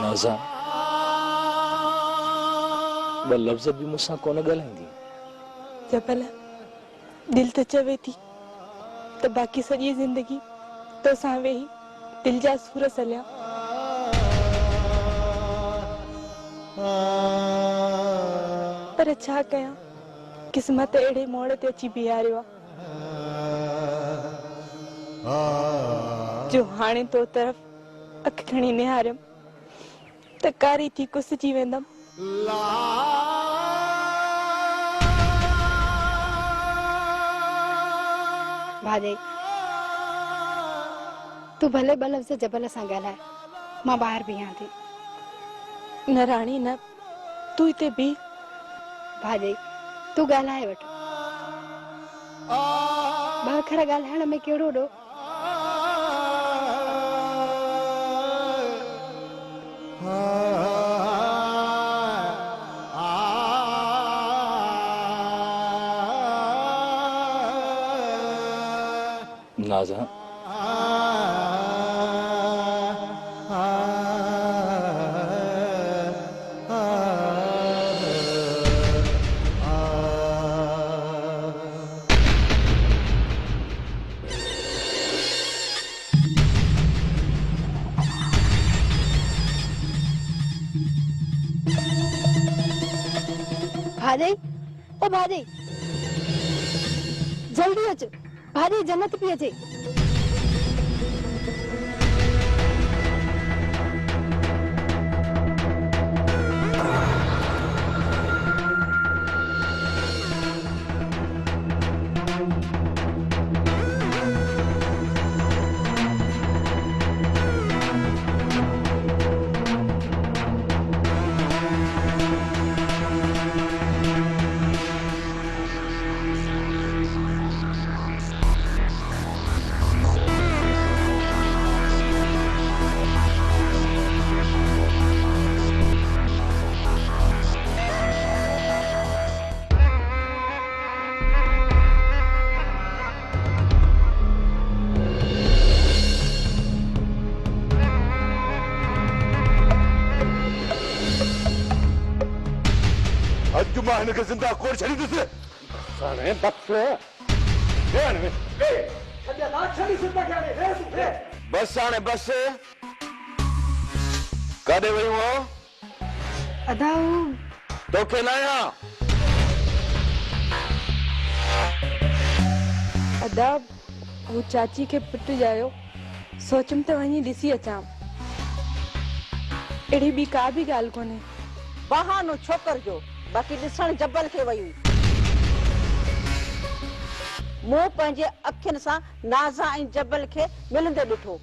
नाज़ा ॿ लफ़्ज़ बि मूंसां कोन ॻाल्हाईंदी। जबल दिल त चवे थी त बाक़ी सॼी ज़िंदगी तोसां वेही दिल जा सूर सलिया। पर छा कयां, क़िस्मत अहिड़े मोड़ ते अची बीहारियो आहे जो हाणे तो तरफ़ अख खणी निहारियमि त कारी थी कुसिजी वेंदमि। भाॼई तूं भले ॿ लफ़्ज़ जबल सां ॻाल्हाए, मां ॿाहिरि बीहां थी। न राणी न, तूं हिते बीह। भाॼई तूं ॻाल्हाए वठ, ॿ अखर ॻाल्हाइण में कहिड़ो ॾो। नाज़ा भाॼई ओ भाॼई जल्दी अच, भाॼई जन्नत पई अचे। अॼु मां हिनखे ज़िंदा कोड़ छॾींदुसि। साणे बस बस हाणे बस। काॾे वई हो? अदा तोखे न आया? अदा वो चाची के पुट जायो, सोचम त वञी ॾिसी अचां। अहिड़ी ॿी का बि ॻाल्हि कोन्हे। बहानो छोकर जो, बाक़ी ॾिसण जबल खे वई हुई। मूं पंहिंजे अखियुनि सां नाज़ा ऐं जबल खे मिलंदे ॾिठो।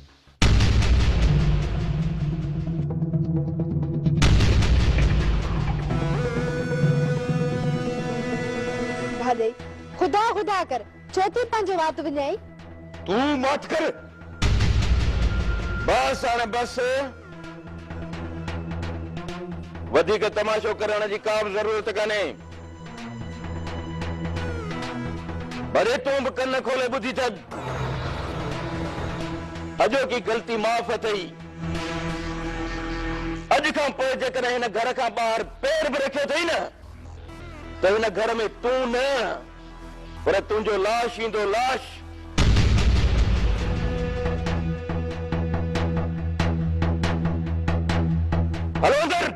भाॼई खुदा खुदा कर, छो थी पंहिंजो वात विञाई? तूं मत कर। बस हाणे बस। वधीक तमाशो करण जी का बि ज़रूरत कान्हे। भले तूं बि कन खोले ॿुधी छॾ। अॼोकी ग़लती माफ़ अथई। अॼु खां पोइ जेकॾहिं हिन घर खां ॿाहिरि पेर बि रखियो अथई न, त हिन घर में तूं न पर तुंहिंजो लाश ईंदो, लाश। हलो अंदर।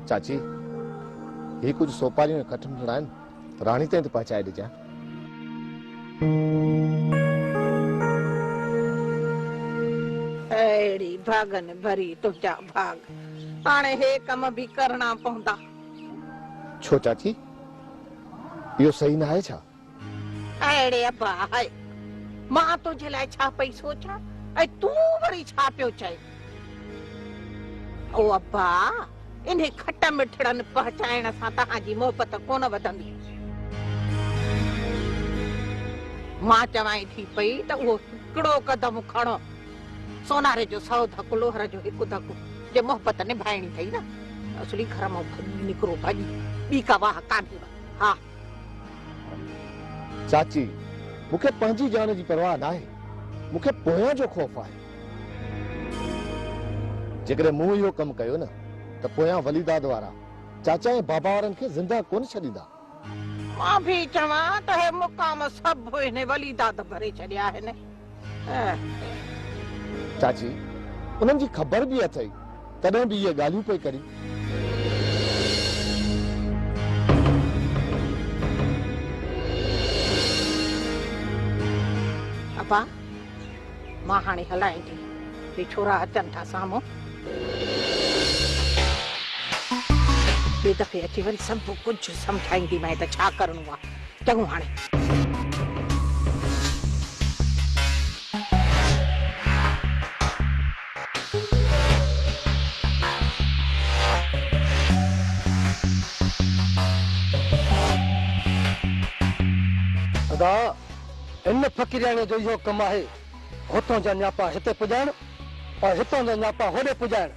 चाची ये कुछ सोपारियों खटम खड़ाइन रानी ते पहुंचाए दीजा। अहिड़ी भागन भरी तुंहिंजा भाग, हाणे हे कम बि करणा पवंदा। छो चाची यो सही ना है छा? अहिड़े अब्बा हाय, मां तुंहिंजे लाइ छा पई सोचां ऐं तूं वरी छा पियो चए? ओ अब्बा, इन्हे खट मिठड़नि पहुचाइण सां तव्हांजी मोहबत कोन वधंदी। मां चवां थी पई त उहो हिकिड़ो कदम खणो, सोनारे जो 100 धकु लोहर जो 1 धकु जे मोहब्बत निभाइणी थई न असली घर मां भॼी निकिरो भाॼी ॿी का वाह कान्हे। हा चाची मूंखे पंहिंजी जान जी परवाह नाहे, मूंखे पोयां जो ख़ौफ़ आहे। जेकॾहिं मूं इहो कमु कयो न त पोयां वलीदाद वारा चाचा ऐं बाबा वारनि खे ज़िंदा कोन छॾींदा। मां भी चवां त हे मुक़ाम सभु हिन वलीदाद भरे छॾिया आहिनि। चाची उन्हनि जी ख़बर बि अथई तॾहिं बि इहे ॻाल्हियूं पई करी। अबा मां हाणे हलाए थी, हे छोरा अचनि था साम्हूं। ॿिए दफ़े अची वरी सभु कुझु सम्झाईंदी मैं त छा करणो आहे। चङो हाणे अदा इन फ़क़ीराणे जो इहो कमु आहे, हुतां जा न्यापा हिते पुॼाइण और हितां जा न्यापा होॾे पुॼाइण।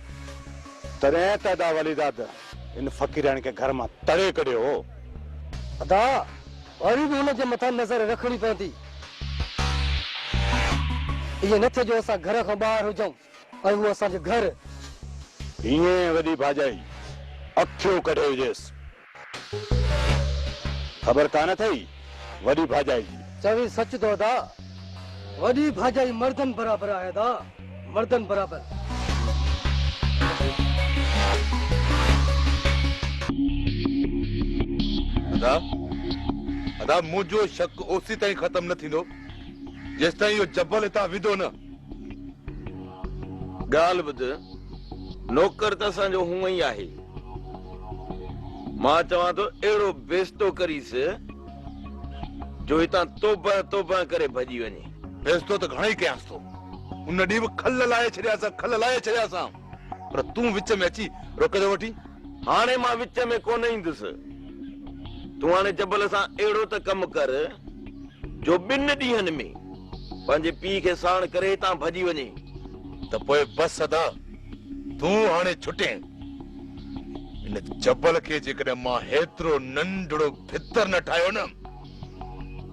तॾहिं त अदा वलीदाद इन फ़क़ीराणी खे घर मां तड़े कढियो हो। अदा वरी बि हुनजे मथां नज़र रखणी पवंदी। इहे न थिए जो असां घर खां ॿाहिरि हुजऊं ऐं उहो असांजे घर। हीअं वॾी भाॼाई अखियूं कढे हुजेसि, ख़बर कान अथई वॾी भाॼाई जी। चवी सच तो अदा, वॾी भाॼाई मर्दन बराबरि आहे अदा, मर्दन बराबरि। अदा अदा मुंहिंजो शक ओसी ताईं ख़तम न थींदो जेसि ताईं इहो जबल हितां विधो न। ॻाल्हि ॿुध, नौकर त असांजो हूअं ई आहे। मां चवां थो अहिड़ो बेस्तो करीसि जो हितां तोबा तोबा करे भॼी वञे। बेस्तो त घणेई कयांसि थो, उन ॾींहुं बि खल लाहे छॾियासां, पर तूं विच में अची रोकदो वठी। हाणे मां विच में कोन ईंदुसि। तूं हाणे जबल सां अहिड़ो त कमु कर जो 2 ॾींहंनि में पंहिंजे पीउ खे साण करे हितां भॼी वञे। त पोइ बस अदा तूं हाणे छुटे। इन जबल खे जेकॾहिं मां हेतिरो नंढड़ो भितर न ठाहियो न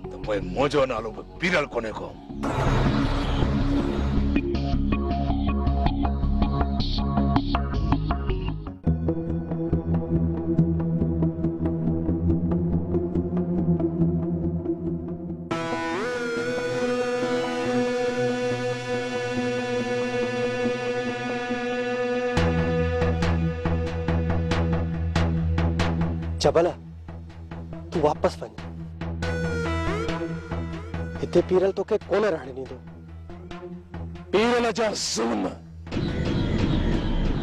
त पोइ मुंहिंजो नालो बि पीरल कोन्हे को। जबल तू वापस वञ, हिते पीरल तोखे कोन रहण ॾींदो। पीरल जा ज़ुल्म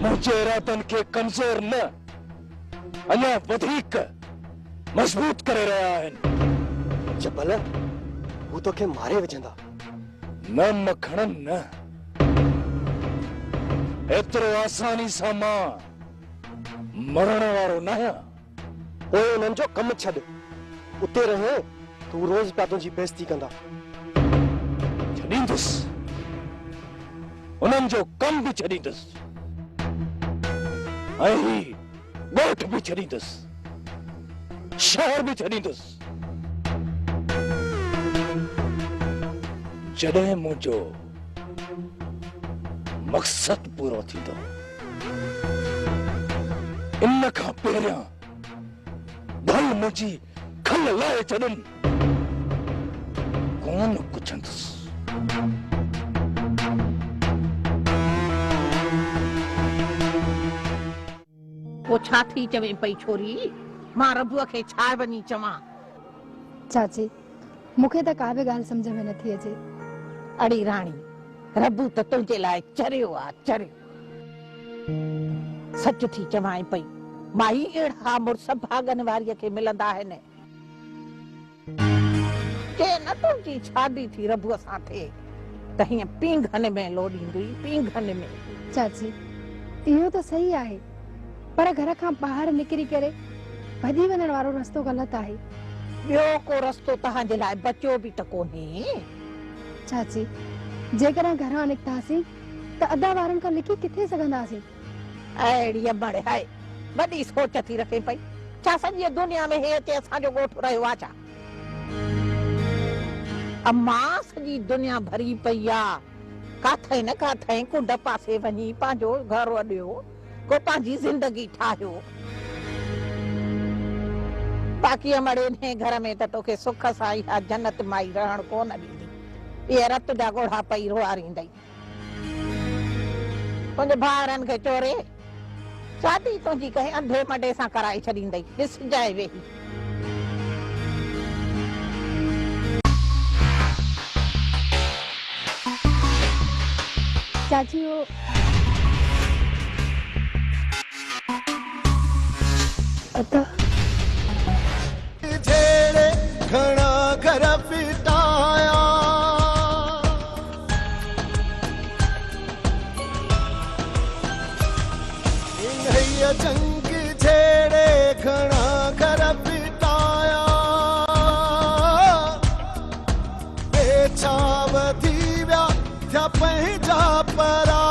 मुंहिंजे इरादनि खे कमज़ोर न अञा वधीक मज़बूत करे रहिया आहिनि। जबल हू तोखे मारे विझंदा। न मखणनि न, एतिरो आसानी सां मां मरण वारो न आहियां। पोइ उन्हनि जो कमु छॾ, उते रहे तू रोज़ पिया तुंहिंजी बेइज़ती कंदा। छॾींदुसि, उन्हनि जो कम बि छॾींदुसि ऐं ही ॻोठ बि छॾींदुसि, शहर बि छॾींदुसि, जॾहिं मुंहिंजो मक़सदु पूरो थींदो। इन खां पहिरियां भल मुंहिंजी खल लाहे छॾनि कोन कुझंदुसि। पोइ छा थी चवे पई छोरी? मां रबुअ खे छा वञी चवां? चाची मूंखे त का बि ॻाल्हि सम्झ में नथी अचे। अड़ी राणी, रबु त तुंहिंजे लाइ चरियो आहे, चरियो। सच थी चवां पई, माई अहिड़ा मुड़ुस भागन वारीअ खे मिलंदा आहिनि जे न तुंहिंजी शादी थी रबुअ सां थिए त हीअं पींघन में लोॾींदी, पींघन में। चाची इहो त सही आहे, पर घर खां ॿाहिरि निकिरी करे भॼी वञण वारो रस्तो ग़लति आहे। ॿियो को रस्तो तव्हांजे लाइ बचियो बि त कोन्हे। चाची जेकॾहिं घरां निकितासीं त अदा वारनि खां लिखी किथे सघंदासीं। अहिड़ी अमड़ है वॾी सोच थी रखे पई। छा सॼी दुनिया में हे अचे असांजो ॻोठु रहियो आहे छा? अम्मा सॼी दुनिया भरी पई आहे। काथे न काथे कुंड पासे वञी पंहिंजो घर वॾियो, को पंहिंजी ज़िंदगी ठाहियो। बाक़ी अमड़े ने घर में त तोखे सुख सां इहा जन्नत माई रहण कोन ॾींदी। इहे रत जा ॻोढ़ा पई रोआरींदई। तुंहिंजे भाउरनि खे चोरे शादी तुंहिंजी कंहिं अंधे मॾे सां कराए छॾींदई। ॾिसजाए वेही। चाची वो अदा झेड़े घणा घर पिटाया, इन्हैया जंग झेड़े घणा घर पिटाया, बेछा वधी विया थिया पंहिंजा परा।